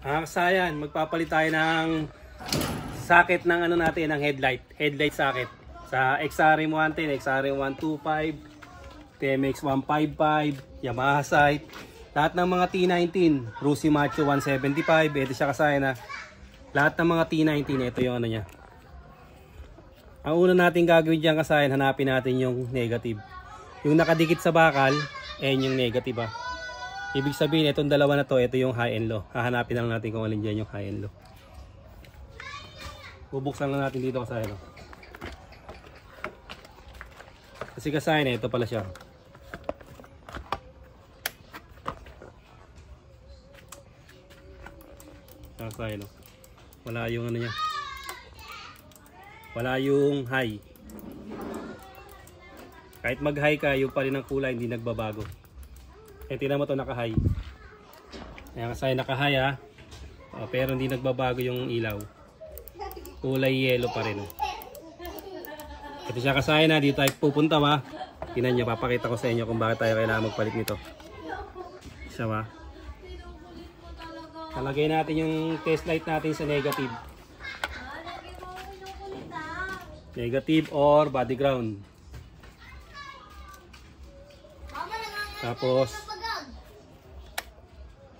Kasayan, magpapalit tayo ng socket ng ano natin, ng headlight socket. Sa XRM 110, XRM 125, TMX 155, Yamaha sight, lahat ng mga T19, Rusi Macho 175, ito siya kasayan na. Lahat ng mga T19, ito yung ano niya. Ang una natin gagawin diyan kasayan, hanapin natin yung negative. Yung nakadikit sa bakal, yung negative ah. Ibig sabihin, itong dalawa na to, ito yung high and low. Hahanapin lang natin kung alin dyan yung high and low. Bubuksan lang natin dito kasayan. Kasi kasayan, ito pala siya. Kasayan, wala yung ano niya. Wala yung high. Kahit mag-high ka, yung pa rin ang kulay, hindi nagbabago. Tingnan mo ito, naka-high. Ayan, kasi naka-high ha. Pero hindi nagbabago yung ilaw. Kulay yellow pa rin. Ito siya kasayan na. Dito tayo pupunta ha. Tingnan nyo, papakita ko sa inyo kung bakit tayo kailangan magpalit nito. Siya ha. Nalagay natin yung test light natin sa negative. Negative or body ground. Tapos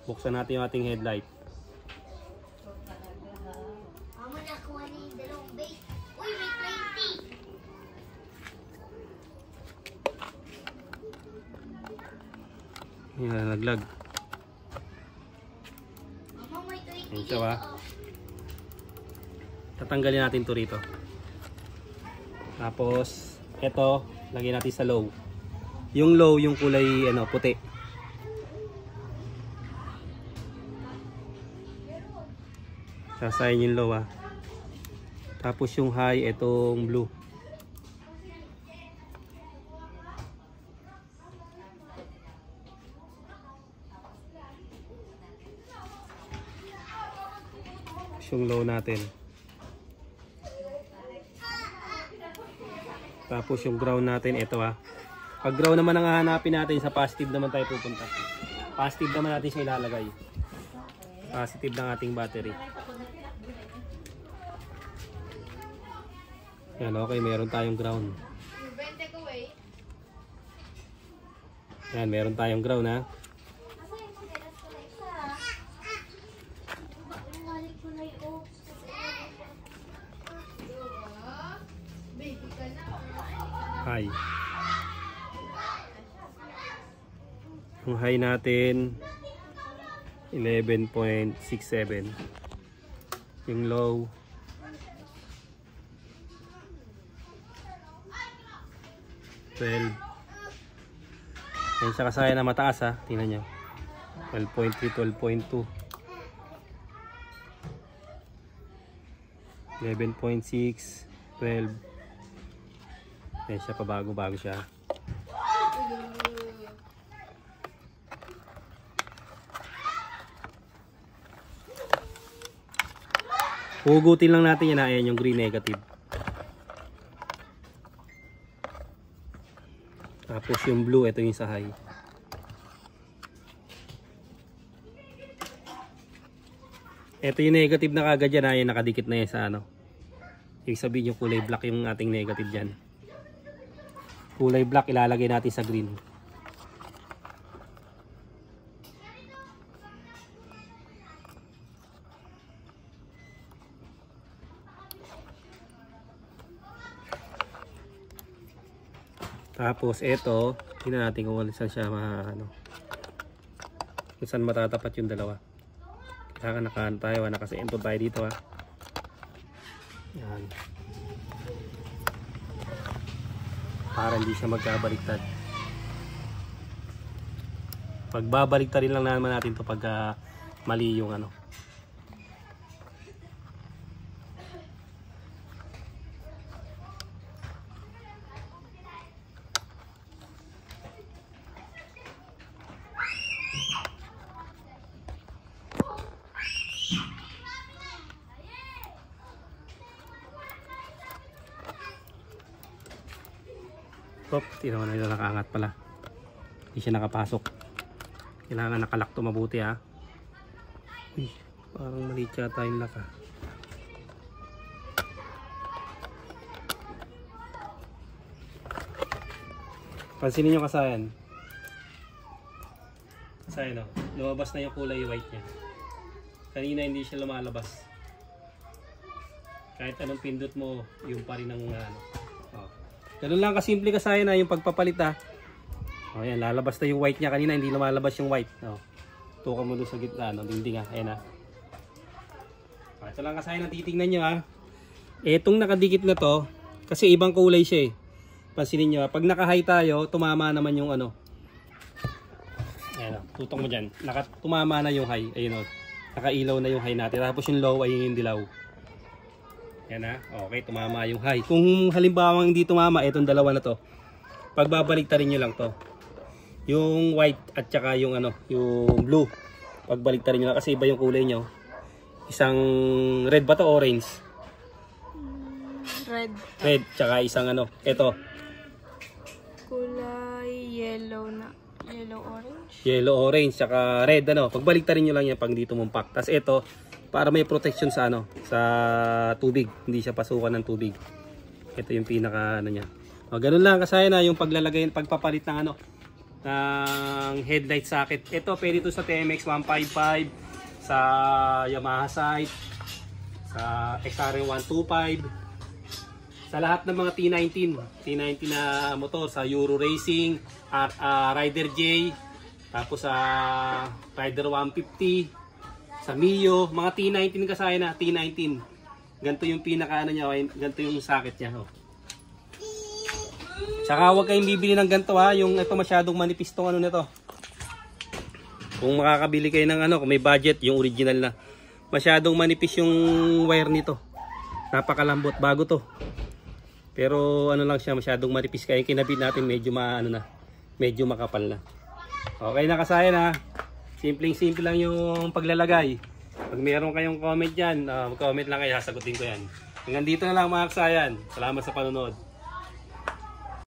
buksan natin yung ating headlight. Yan, naglag. Yan siya ba? Tatanggalin natin ito rito. Tapos ito, lagyan natin sa low. Yung low, yung kulay ano, puti. Sasayin yung low ha. Tapos yung high, itong blue. Tapos yung low natin. Tapos yung ground natin, ito ha. Pag ground naman ang hahanapin natin, sa positive naman tayo pupunta. Positive naman natin siya ilalagay. Positive ng ating battery. Yan, okay, meron tayong ground. Yan, meron tayong ground ha. High. Yung high natin 11.67. Yung low 12. Yan siya kasaya na mataas ha. Tingnan nyo. 12.3, 12.2. 11.6, 12. Yan siya, pabago-bago siya. Hugutin lang natin yan. Ayan yung green negative. Tapos yung blue, ito yung sa high. Ito yung negative na kagad dyan. Ayan, nakadikit na yan sa ano. Ibig sabihin yung kulay black yung ating negative dyan. Kulay black ilalagay natin sa green. Tapos ito, tingnan natin kung saan siya ano, kung saan matatapat yung dalawa. Kailangan nakaano tayo, naka-sento tayo dito ha. Yan. Para hindi siya magkabaliktad. Pagbabaliktad rin lang naman natin to pag mali yung ano. Top, tinawa na nila nakaangat pala. Hindi siya nakapasok. Kailangan nakalak to mabuti ha. Uy, Parang mali yata yung lock, Pansinin nyo kasayan. Kasayan, lumabas na yung kulay white niya. Kanina hindi siya lumalabas. Kahit anong pindot mo, yung pa rin ang ganun lang kasimple kasayan yung pagpapalit Ayan, lalabas na yung white niya. Kanina hindi lumalabas yung white. Tukan mo doon sa gitna, dingding Ayan ito lang kasayan ang titignan nyo Etong nakadikit na to, kasi ibang kulay siya Pansinin nyo, pag naka-high tayo, tumama naman yung Ayan tutok mo dyan. Tumama na yung high. Ayun nakailaw na yung high natin. Tapos yung low ay yung dilaw. Ayan okay, tumama yung high. Kung halimbawa hindi tumama, etong dalawa na to. Pagbabaliktarin nyo lang to. Yung white at saka yung yung blue. Pagbaliktarin nyo lang kasi iba yung kulay nyo. Isang red ba to orange? Red, tsaka isang ito. Kulay yellow na. Yellow-orange. Yellow-orange, tsaka red Pagbaliktarin nyo lang yan pag dito mumpak. Tapos ito, para may protection sa sa tubig. Hindi siya pasukan ng tubig. Ito yung pinaka niya. Ganun lang kasayan yung paglalagay, pagpapalit ng ng headlight socket. Ito pwede ito sa TMX 155, sa Yamaha sight, sa XRM 125. Sa lahat ng mga T19 na motor, sa Euro Racing, Rider J, tapos sa Rider 150, sa Mio, mga T19 kasaya T19. Ganito yung pinaka niya, ganito yung socket niya. Tsaka huwag kayong bibili ng ganito yung ito masyadong manipis tong nito. Kung makakabili kayo ng kung may budget, yung original na. Masyadong manipis yung wire nito. Napakalambot, bago to. Pero lang siya, masyadong manipis kaya kinabit natin medyo medyo makapal na. Okay na kasayan Simpleng-simple lang yung paglalagay. Pag mayroon kayong comment diyan, mag-comment lang kayo, sasagutin ko yan. Hanggang dito na lang mga kasayan. Salamat sa panonood.